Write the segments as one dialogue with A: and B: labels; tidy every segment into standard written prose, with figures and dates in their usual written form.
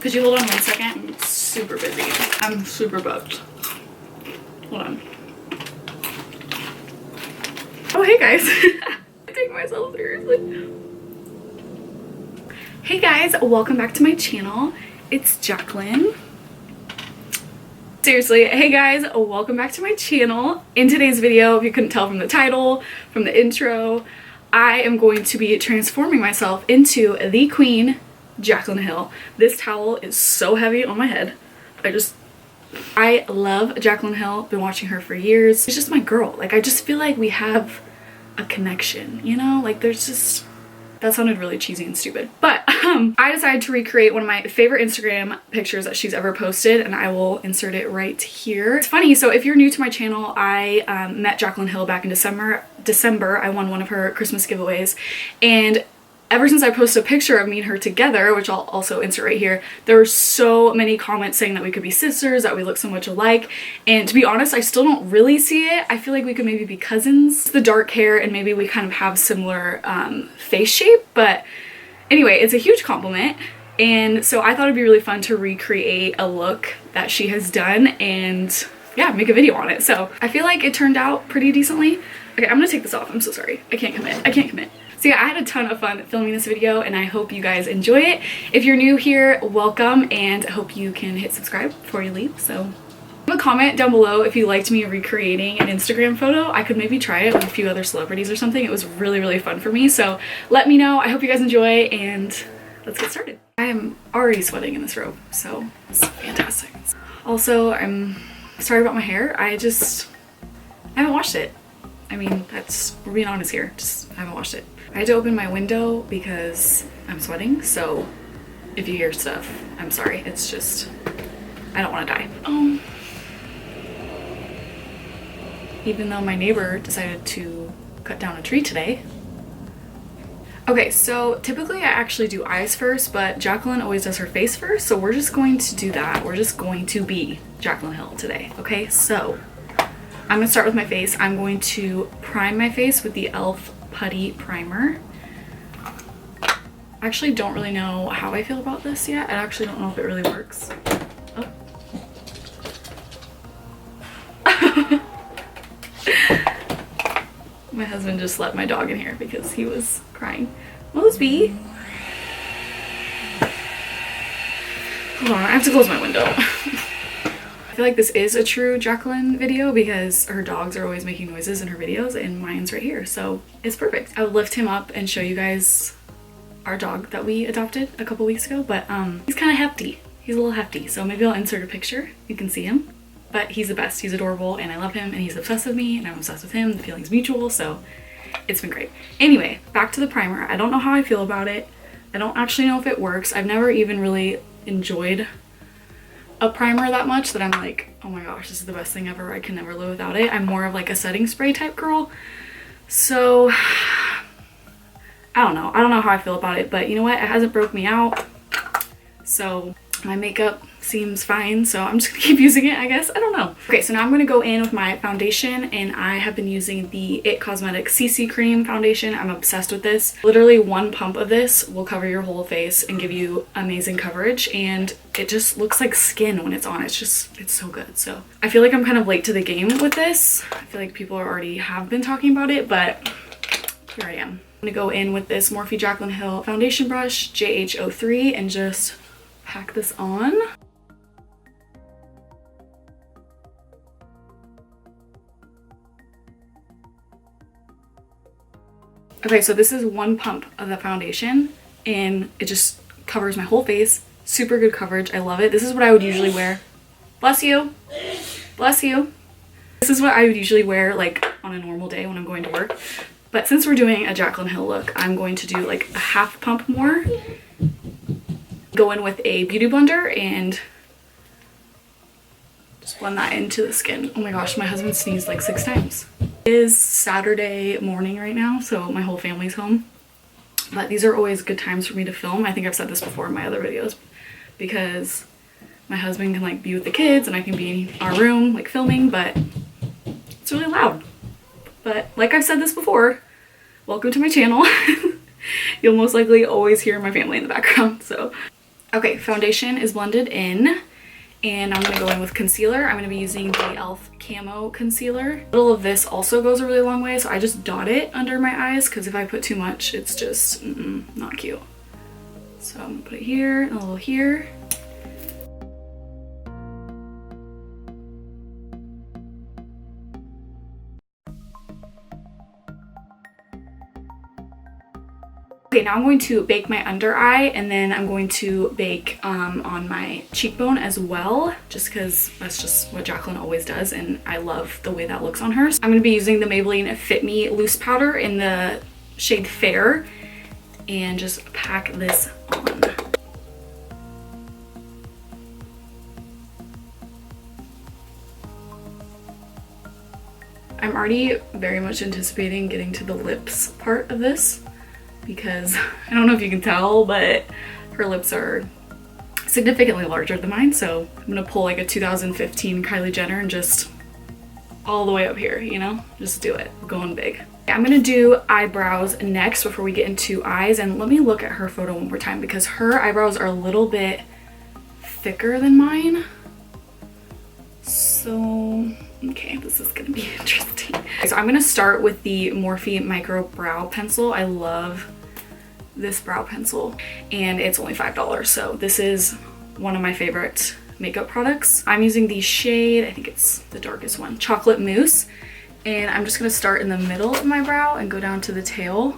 A: Could you hold on 1 second? I'm super busy. I'm super booked. Hold on. Oh, hey guys. I take myself seriously. Hey guys, welcome back to my channel. It's Jaclyn. Seriously, hey guys, welcome back to my channel. In today's video, if you couldn't tell from the title, from the intro, I am going to be transforming myself into the queen, Jaclyn Hill. This towel is so heavy on my head. I love Jaclyn Hill. Been watching her for years. She's just my girl. Like, I just feel like we have a connection, you know? Like, there's just... That sounded really cheesy and stupid. But I decided to recreate one of my favorite Instagram pictures that she's ever posted, and I will insert it right here. It's funny, so if you're new to my channel, I met Jaclyn Hill back in December. I won one of her Christmas giveaways, and ever since I posted a picture of me and her together, which I'll also insert right here, there were so many comments saying that we could be sisters, that we look so much alike, and to be honest, I still don't really see it. I feel like we could maybe be cousins. The dark hair and maybe we kind of have similar face shape, but anyway, it's a huge compliment, and so I thought it'd be really fun to recreate a look that she has done and yeah, make a video on it. So I feel like it turned out pretty decently. Okay, I'm gonna take this off. I'm so sorry. I can't commit. So yeah, I had a ton of fun filming this video and I hope you guys enjoy it. If you're new here, welcome, and I hope you can hit subscribe before you leave. So leave a comment down below if you liked me recreating an Instagram photo. I could maybe try it with a few other celebrities or something. It was really, really fun for me. So let me know. I hope you guys enjoy, and let's get started. I am already sweating in this robe, so it's fantastic. Also, I'm sorry about my hair. I haven't washed it. I mean, we're being honest here. I haven't washed it. I had to open my window because I'm sweating, so if you hear stuff, I'm sorry. It's just, I don't want to die. Even though my neighbor decided to cut down a tree today. Okay, so typically I actually do eyes first, but Jaclyn always does her face first, so we're just going to do that. We're just going to be Jaclyn Hill today, okay? So I'm gonna start with my face. I'm going to prime my face with the e.l.f. Putty Primer. I actually don't really know how I feel about this yet. I actually don't know if it really works. Oh. My husband just let my dog in here because he was crying. Mosby. Hold on, I have to close my window. I feel like this is a true Jaclyn video because her dogs are always making noises in her videos, and mine's right here, so it's perfect. I would lift him up and show you guys our dog that we adopted a couple weeks ago, but he's kind of hefty. He's a little hefty, so maybe I'll insert a picture. You can see him, but he's the best. He's adorable, and I love him, and he's obsessed with me, and I'm obsessed with him. The feeling's mutual, so it's been great. Anyway, back to the primer. I don't know how I feel about it. I don't actually know if it works. I've never even really enjoyed a primer that much that I'm like, oh my gosh, this is the best thing ever. I can never live without it. I'm more of like a setting spray type girl. So I don't know. I don't know how I feel about it, but you know what? It hasn't broke me out. So my makeup seems fine, so I'm just gonna keep using it, I guess. I don't know. Okay, so now I'm gonna go in with my foundation, and I have been using the It Cosmetics CC Cream foundation. I'm obsessed with this. Literally one pump of this will cover your whole face and give you amazing coverage, and it just looks like skin when it's on. It's so good. So I feel like I'm kind of late to the game with this. I feel like people already have been talking about it, but here I am. I'm gonna go in with this Morphe Jaclyn Hill foundation brush, JH03, and just pack this on. Okay, so this is one pump of the foundation, and it just covers my whole face. Super good coverage. I love it. This is what I would usually wear. Bless you. Bless you. This is what I would usually wear like on a normal day when I'm going to work. But since we're doing a Jaclyn Hill look, I'm going to do like a half pump more. Go in with a beauty blender and just blend that into the skin. Oh my gosh, my husband sneezed like 6 times. It is Saturday morning right now, so my whole family's home. But these are always good times for me to film. I think I've said this before in my other videos, because my husband can like be with the kids and I can be in our room like filming, but it's really loud. But like I've said this before, welcome to my channel. You'll most likely always hear my family in the background, so. Okay, foundation is blended in, and I'm gonna go in with concealer. I'm gonna be using the e.l.f. Camo Concealer. A little of this also goes a really long way, so I just dot it under my eyes because if I put too much, it's just not cute. So I'm gonna put it here and a little here. Okay, now I'm going to bake my under eye, and then I'm going to bake on my cheekbone as well, just because that's just what Jaclyn always does, and I love the way that looks on her. So I'm going to be using the Maybelline Fit Me Loose Powder in the shade Fair, and just pack this on. I'm already very much anticipating getting to the lips part of this, because I don't know if you can tell, but her lips are significantly larger than mine. So I'm gonna pull like a 2015 Kylie Jenner and just all the way up here, you know, just do it. We're going big. I'm gonna do eyebrows next before we get into eyes. And let me look at her photo one more time, because her eyebrows are a little bit thicker than mine. So, okay, this is gonna be interesting. So I'm gonna start with the Morphe Micro Brow Pencil. I love this brow pencil, and it's only $5. So this is one of my favorite makeup products. I'm using the shade, I think it's the darkest one, Chocolate Mousse. And I'm just gonna start in the middle of my brow and go down to the tail.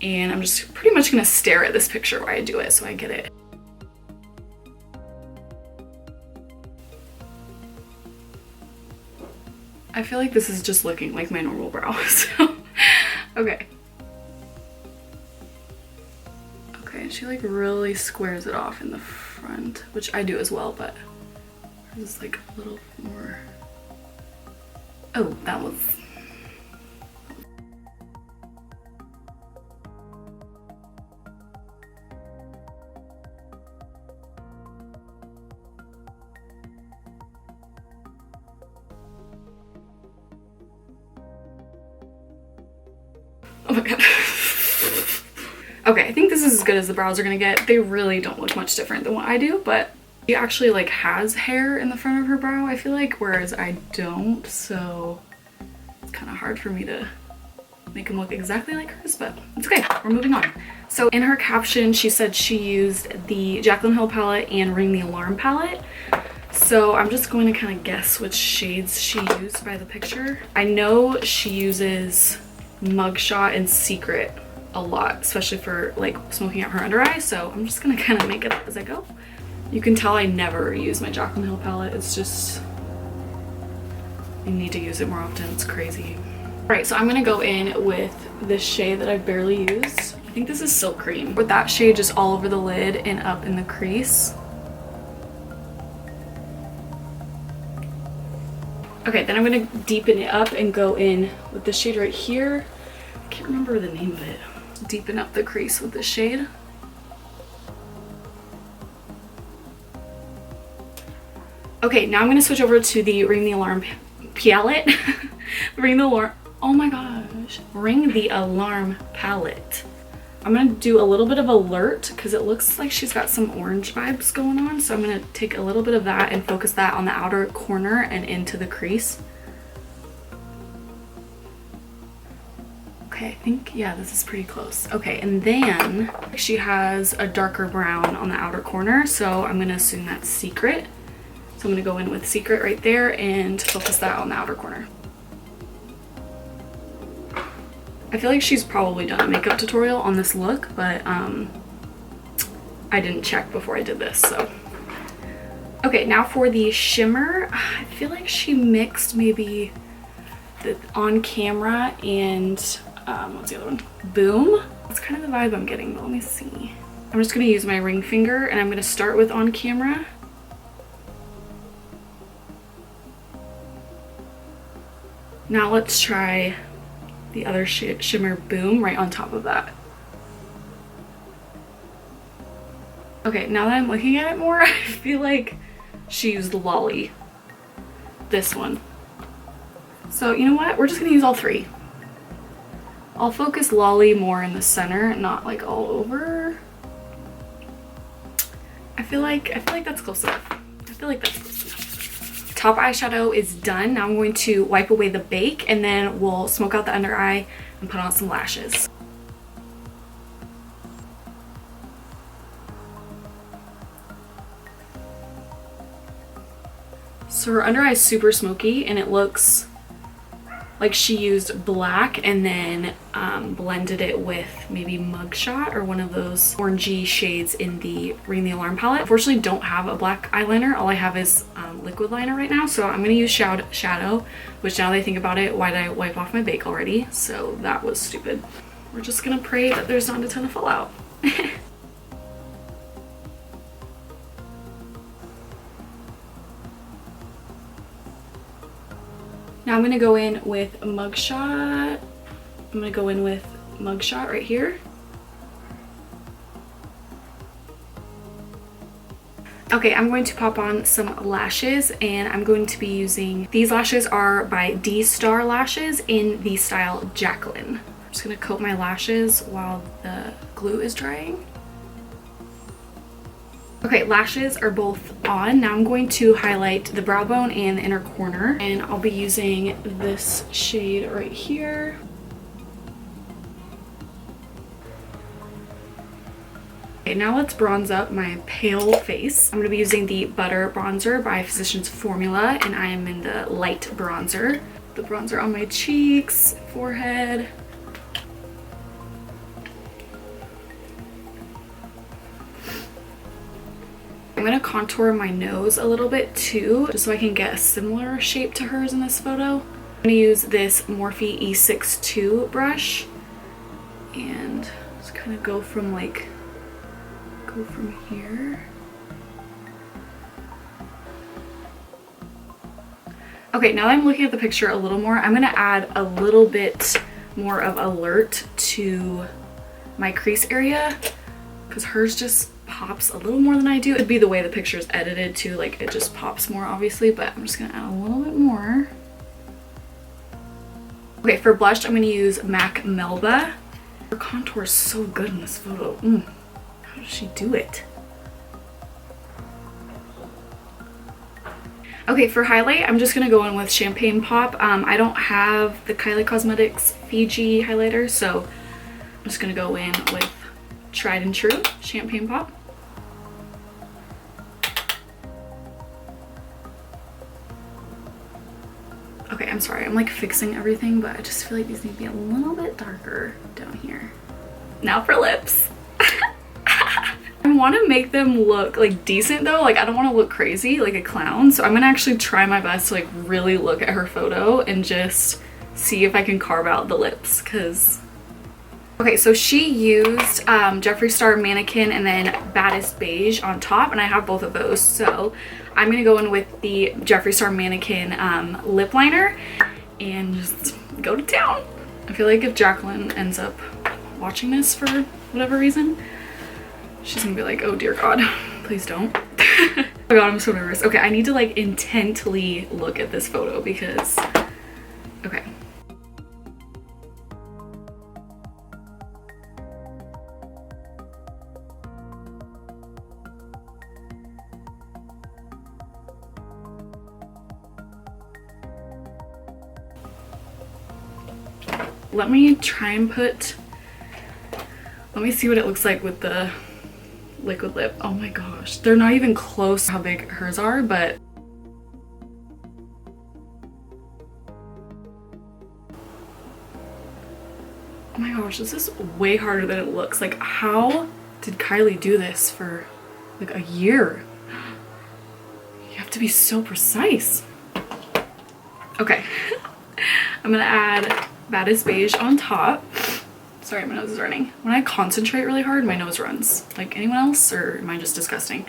A: And I'm just pretty much gonna stare at this picture while I do it so I get it. I feel like this is just looking like my normal brow, so, okay. Okay, she like really squares it off in the front, which I do as well, but hers is like a little more, oh, that was, oh my god. Okay, I think this is as good as the brows are gonna get. They really don't look much different than what I do, but she actually like has hair in the front of her brow, I feel like, whereas I don't, so it's kind of hard for me to make them look exactly like hers, but it's okay, we're moving on. So in her caption, she said she used the Jaclyn Hill palette and Ring the Alarm palette. So I'm just going to kind of guess which shades she used by the picture. I know she uses Mugshot and Secret a lot, especially for like smoking out her under eye, so I'm just gonna kind of make it up as I go. You can tell I never use my Jaclyn Hill palette. It's just, I need to use it more often. It's crazy. All right, so I'm gonna go in with this shade that I've barely used. I think this is Silk Cream. With that shade just all over the lid and up in the crease. Okay, then I'm gonna deepen it up and go in with this shade right here. I can't remember the name of it. Deepen up the crease with this shade. Okay, now I'm gonna switch over to the Ring the Alarm palette. Ring the Alarm, oh my gosh. Ring the Alarm palette. I'm gonna do a little bit of Alert because it looks like she's got some orange vibes going on. So I'm gonna take a little bit of that and focus that on the outer corner and into the crease. Okay, I think, yeah, this is pretty close. Okay, and then she has a darker brown on the outer corner, so I'm gonna assume that's Secret. So I'm gonna go in with Secret right there and focus that on the outer corner. I feel like she's probably done a makeup tutorial on this look, but I didn't check before I did this, so. Okay, now for the shimmer, I feel like she mixed maybe the On Camera and what's the other one? Boom. That's kind of the vibe I'm getting, but let me see. I'm just gonna use my ring finger and I'm gonna start with On Camera. Now let's try the other shimmer, Boom, right on top of that. Okay, now that I'm looking at it more, I feel like she used Lolly. This one. So you know what? We're just gonna use all three. I'll focus Lolly more in the center, not like all over. I feel like that's close enough. I feel like that's close enough. Top eyeshadow is done. Now I'm going to wipe away the bake and then we'll smoke out the under eye and put on some lashes. So her under eye is super smoky and it looks like she used black and then blended it with maybe Mugshot or one of those orangey shades in the Ring the Alarm palette. Unfortunately, don't have a black eyeliner. All I have is liquid liner right now. So I'm gonna use shadow, which now that I think about it, why did I wipe off my bake already? So that was stupid. We're just gonna pray that there's not a ton of fallout. Now I'm gonna go in with Mugshot. I'm gonna go in with Mugshot right here. Okay, I'm going to pop on some lashes and I'm going to be using, these lashes are by D-Star Lashes in the style Jaclyn. I'm just gonna coat my lashes while the glue is drying. Okay, lashes are both on. Now I'm going to highlight the brow bone and the inner corner, and I'll be using this shade right here. Okay, now let's bronze up my pale face. I'm going to be using the Butter Bronzer by Physicians Formula, and I am in the light bronzer. The bronzer on my cheeks, forehead. I'm gonna contour my nose a little bit too, just so I can get a similar shape to hers in this photo. I'm gonna use this Morphe E62 brush and just kind of go from here. Okay, now that I'm looking at the picture a little more, I'm gonna add a little bit more of alert to my crease area because hers just pops a little more than I do. It'd be the way the picture is edited too, like it just pops more obviously, but I'm just gonna add a little bit more. Okay, for blush, I'm gonna use MAC Melba. Her contour is so good in this photo. How does she do it? Okay, for highlight, I'm just gonna go in with Champagne Pop. I don't have the Kylie Cosmetics Fiji highlighter, so I'm just gonna go in with Tried and True Champagne Pop. Okay, I'm sorry, I'm like fixing everything, but I just feel like these need to be a little bit darker down here. Now for lips. I want to make them look like decent though, like I don't want to look crazy like a clown, so I'm gonna actually try my best to like really look at her photo and just see if I can carve out the lips, because okay, so she used Jeffree Star Mannequin and then Baddest Beige on top, and I have both of those. So I'm going to go in with the Jeffree Star Mannequin lip liner and just go to town. I feel like if Jaclyn ends up watching this for whatever reason, she's going to be like, oh dear God, please don't. Oh my God, I'm so nervous. Okay, I need to like intently look at this photo because, okay. Let me try and let me see what it looks like with the liquid lip. Oh my gosh, they're not even close to how big hers are, but oh my gosh, this is way harder than it looks. Like, how did Kylie do this for like a year? You have to be so precise. Okay, I'm gonna add Baddest Beige on top. Sorry, my nose is running. When I concentrate really hard, my nose runs. Like anyone else, or am I just disgusting?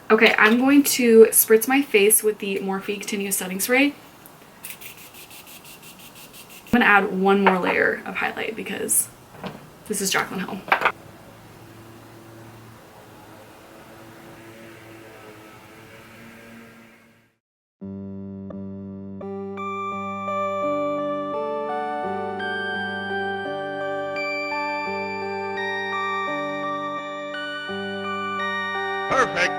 A: Okay, I'm going to spritz my face with the Morphe Continuous Setting Spray. I'm gonna add one more layer of highlight because this is Jaclyn Hill.
B: Perfect.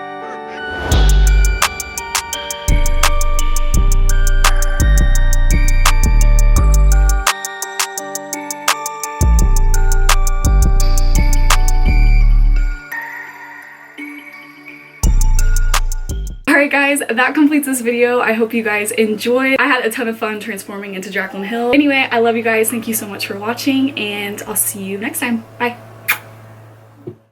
A: Alright guys, that completes this video. I hope you guys enjoyed. I had a ton of fun transforming into Jaclyn Hill. Anyway, I love you guys. Thank you so much for watching, and I'll see you next time. Bye.